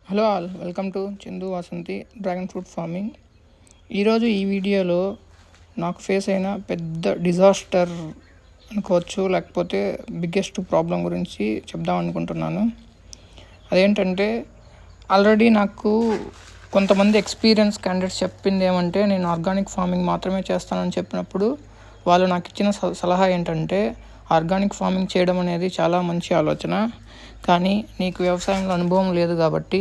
Hello all, welcome to Chandu Vasanthi dragon fruit farming. ఈరోజు ఈ వీడియోలో నాకు ఫేస్ అయిన పెద్ద డిజాస్టర్ అనుకోవచ్చు, లేకపోతే బిగ్గెస్ట్ ప్రాబ్లం గురించి చెప్దాం అనుకుంటున్నాను. అదేంటంటే, ఆల్రెడీ నాకు కొంతమంది ఎక్స్పీరియన్స్ క్యాండిడేట్స్ చెప్పింది ఏమంటే, నేను ఆర్గానిక్ ఫార్మింగ్ మాత్రమే చేస్తానని చెప్పినప్పుడు వాళ్ళు నాకు ఇచ్చిన సలహా ఏంటంటే, ఆర్గానిక్ ఫార్మింగ్ చేయడం అనేది చాలా మంచి ఆలోచన, కానీ నీకు వ్యవసాయంలో అనుభవం లేదు కాబట్టి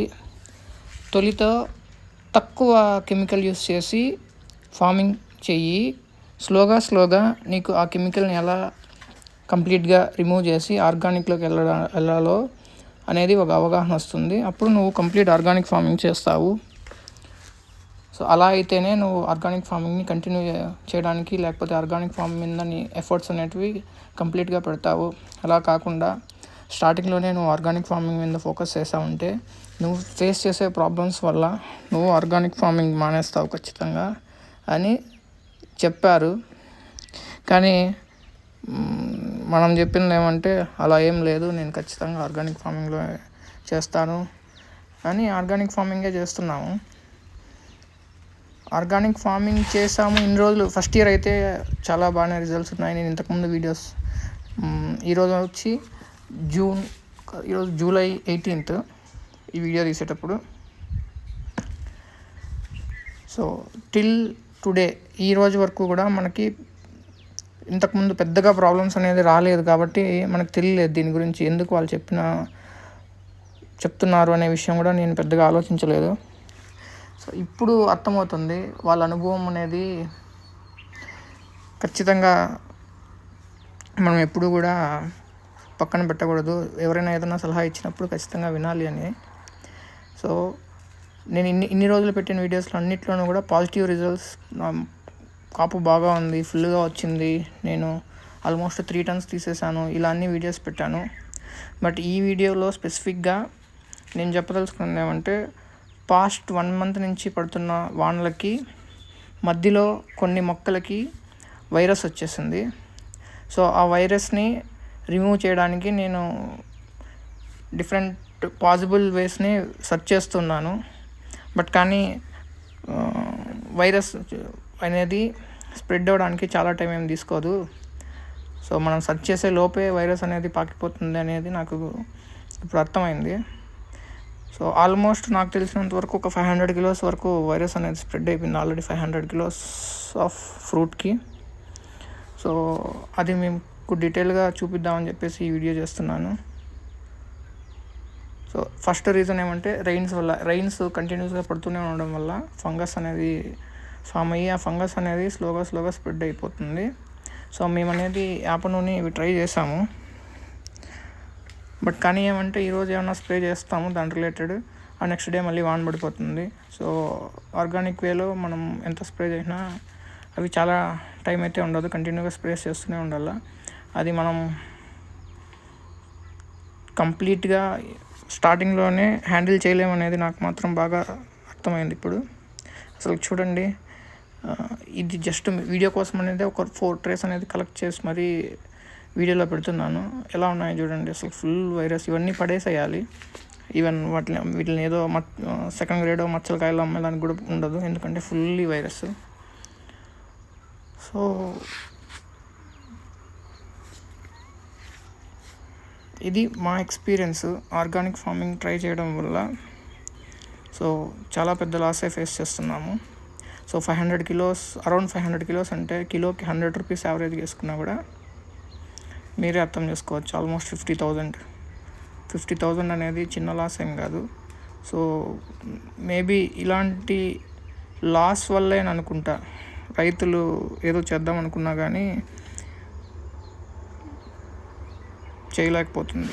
తొలితో తక్కువ కెమికల్ యూస్ చేసి ఫార్మింగ్ చెయ్యి. స్లోగా నీకు ఆ కెమికల్ని ఎలా కంప్లీట్గా రిమూవ్ చేసి ఆర్గానిక్లోకి వెళ్ళాలో అనేది ఒక అవగాహన వస్తుంది. అప్పుడు నువ్వు కంప్లీట్ ఆర్గానిక్ ఫార్మింగ్ చేస్తావు. సో అలా అయితేనే నువ్వు ఆర్గానిక్ ఫార్మింగ్ని కంటిన్యూ చేయడానికి, లేకపోతే ఆర్గానిక్ ఫార్మింగ్ మీద నీ ఎఫర్ట్స్ అనేటివి కంప్లీట్గా పెడతావు. అలా కాకుండా స్టార్టింగ్లోనే నువ్వు ఆర్గానిక్ ఫార్మింగ్ మీద ఫోకస్ చేసావంటే నువ్వు ఫేస్ చేసే ప్రాబ్లమ్స్ వల్ల నువ్వు ఆర్గానిక్ ఫార్మింగ్ మానేస్తావు ఖచ్చితంగా అని చెప్పారు. కానీ మనం చెప్పింది ఏమంటే, అలా ఏం లేదు, నేను ఖచ్చితంగా ఆర్గానిక్ ఫార్మింగ్లో చేస్తాను అని ఆర్గానిక్ ఫార్మింగే చేస్తున్నాము. ఆర్గానిక్ ఫార్మింగ్ చేసాము ఇన్ని రోజులు. ఫస్ట్ ఇయర్ అయితే చాలా బాగానే రిజల్ట్స్ ఉన్నాయి. నేను ఇంతకుముందు వీడియోస్, ఈరోజు వచ్చి ఈరోజు జూలై 18th ఈ వీడియో తీసేటప్పుడు. సో టిల్ టుడే, ఈ రోజు వరకు కూడా మనకి ఇంతకుముందు పెద్దగా ప్రాబ్లమ్స్ అనేది రాలేదు. కాబట్టి మనకు తెలియలేదు దీని గురించి, ఎందుకు వాళ్ళు చెప్తున్నారు అనే విషయం కూడా నేను పెద్దగా ఆలోచించలేదు. సో ఇప్పుడు అర్థమవుతుంది, వాళ్ళ అనుభవం అనేది ఖచ్చితంగా మనం ఎప్పుడు కూడా పక్కన పెట్టకూడదు. ఎవరైనా ఏదైనా సలహా ఇచ్చినప్పుడు ఖచ్చితంగా వినాలి అని. సో నేను ఇన్ని రోజులు పెట్టిన వీడియోస్లో అన్నిట్లోనూ కూడా పాజిటివ్ రిజల్ట్స్, కాపు బాగా ఉంది, ఫుల్గా వచ్చింది, నేను ఆల్మోస్ట్ 3 tons తీసేసాను, ఇలా అన్ని వీడియోస్ పెట్టాను. బట్ ఈ వీడియోలో స్పెసిఫిక్గా నేను చెప్పదలుచుకున్నది ఏమంటే, పాస్ట్ 1 month నుంచి పడుతున్న వానలకి మధ్యలో కొన్ని మొక్కలకి వైరస్ వచ్చేసింది. సో ఆ వైరస్ని రిమూవ్ చేయడానికి నేను డిఫరెంట్ పాసిబుల్ వేస్ని సెర్చ్ చేస్తున్నాను. బట్ కానీ వైరస్ అనేది స్ప్రెడ్ అవ్వడానికి చాలా టైం ఏం తీసుకోదు. సో మనం సెర్చ్ చేసే లోపే వైరస్ అనేది పాకిపోతుంది అనేది నాకు ఇప్పుడు అర్థమైంది. సో ఆల్మోస్ట్ నాకు తెలిసినంత వరకు ఒక 500 kilos వరకు వైరస్ అనేది స్ప్రెడ్ అయిపోయింది ఆల్రెడీ, 500 kilos ఆఫ్ ఫ్రూట్కి. సో అది మీకు డీటెయిల్గా చూపిద్దామని చెప్పేసి ఈ వీడియో చేస్తున్నాను. సో ఫస్ట్ రీజన్ ఏమంటే, రైన్స్ కంటిన్యూస్గా పడుతూనే ఉండడం వల్ల ఫంగస్ అనేది ఫామ్ అయ్యి ఆ ఫంగస్ అనేది స్లోగా స్ప్రెడ్ అయిపోతుంది. సో మేము అనేది యాపనూని ఇవి ట్రై చేసాము. బట్ కానీ ఏమంటే, ఈరోజు ఏమన్నా స్ప్రే చేస్తాము దాని రిలేటెడ్, ఆ నెక్స్ట్ డే మళ్ళీ వాన పడిపోతుంది. సో ఆర్గానిక్ వేలో మనం ఎంత స్ప్రే చేసినా అవి చాలా టైం అయితే ఉండదు, కంటిన్యూగా స్ప్రే చేస్తూనే ఉండాలి. అది మనం కంప్లీట్గా స్టార్టింగ్లోనే హ్యాండిల్ చేయలేమనేది నాకు మాత్రం బాగా అర్థమైంది ఇప్పుడు. అసలు చూడండి, ఇది జస్ట్ వీడియో కోసం అనేది ఒక 4 trays అనేది కలెక్ట్ చేసి మరీ వీడియోలో పెడుతున్నాను. ఎలా ఉన్నాయో చూడండి, అసలు ఫుల్ వైరస్. ఇవన్నీ పడేసేయాలి. ఈవెన్ వీటిని ఏదో సెకండ్ గ్రేడ్ మచ్చల కాయలు అమ్మేదానికి కూడా ఉండదు, ఎందుకంటే ఫుల్లీ వైరస్. సో ఇది మా ఎక్స్పీరియన్స్ ఆర్గానిక్ ఫార్మింగ్ ట్రై చేయడం వల్ల. సో చాలా పెద్ద లాసే ఫేస్ చేస్తున్నాము. సో 500 kilos, అరౌండ్ 500 kilos అంటే కిలోకి 100 rupees యావరేజ్ వేసుకున్నా కూడా మీరే అర్థం చేసుకోవచ్చు, ఆల్మోస్ట్ 50,000 అనేది చిన్న లాస్ ఏం కాదు. సో మేబీ ఇలాంటి లాస్ వల్లే అనుకుంటా రైతులు ఏదో చేద్దాం అనుకున్నా కానీ చేయలేకపోతుంది.